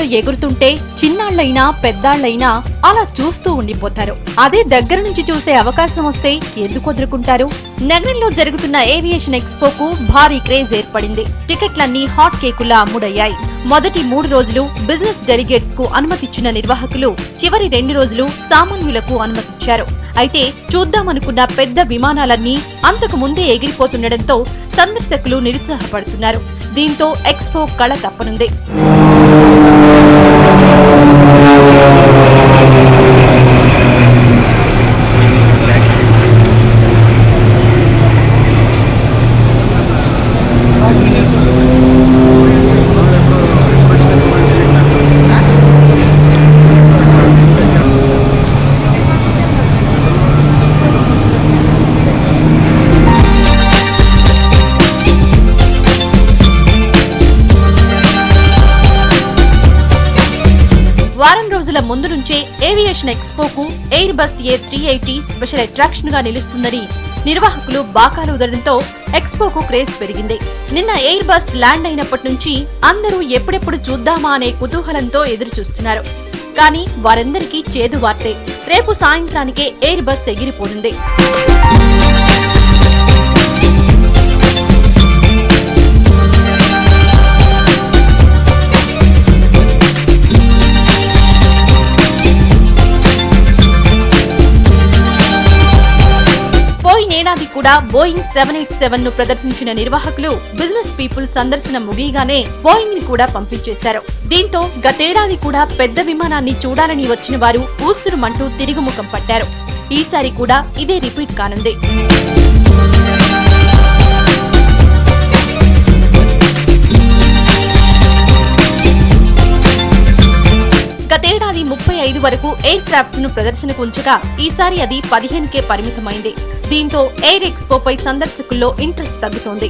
లో ఎగురుతుంటే చిన్నాళ్లైనా పెద్దాళ్లైనా అలా చూస్తూ ఉండిపోతారు. అదే దగ్గర నుంచి చూసే అవకాశం వస్తే ఎందుకు వదులుకుంటారు? నగరంలో జరుగుతున్న ఏవియేషన్ ఎక్స్పోకు భారీ క్రేజ్ ఏర్పడింది. టికెట్లన్నీ హాట్ కేకులా అమ్ముడయ్యాయి. మొదటి 3 రోజులు బిజినెస్ డెలిగేట్స్ కు అనుమతిచ్చిన నిర్వాహకులు చివరి 2 రోజులు సామాన్యులకు అనుమతిచ్చారు. అయితే చూద్దామనుకున్న పెద్ద విమానాలన్నీ అంతకు ముందే ఎగిరిపోతుండటంతో సందర్శకులు నిరుత్సాహపడుతున్నారు. దీంతో ఎక్స్పో కళ తప్పనుంది. వారం రోజుల ముందు నుంచే ఏవియేషన్ ఎక్స్పోకు Airbus A380 special attraction గా నిలుస్తుందని నిర్వాహకులు బాకాలు ఉదడంతో ఎక్స్పోకు క్రేజ్ పెరిగింది. నిన్న ఎయిర్ బస్ ల్యాండ్ అయినప్పటి నుంచి అందరూ ఎప్పుడెప్పుడు చూద్దామా అనే కుతూహలంతో ఎదురు చూస్తున్నారు. కానీ వారందరికీ చేదు వార్తే. రేపు సాయంత్రానికే ఎయిర్ బస్ ఎగిరిపోనుంది. ఏడాది కూడా బోయింగ్ 787 ను ప్రదర్శించిన నిర్వాహకులు బిజినెస్ పీపుల్ సందర్శన ముగియగానే బోయింగ్ ని కూడా పంపించేశారు. దీంతో గతేడాది కూడా పెద్ద విమానాన్ని చూడాలని వచ్చిన వారు ఊసురుమంటూ తిరుగుముఖం పట్టారు. ఈసారి కూడా ఇదే రిపీట్ కానుంది. గతేడాది 35 వరకు ఎయిర్ క్రాఫ్ట్స్ ను ప్రదర్శనకు ఉంచగా ఈసారి అది 15కే పరిమితమైంది. దీంతో ఎయిర్ ఎక్స్పోపై సందర్శకుల్లో ఇంట్రెస్ట్ తగ్గుతోంది.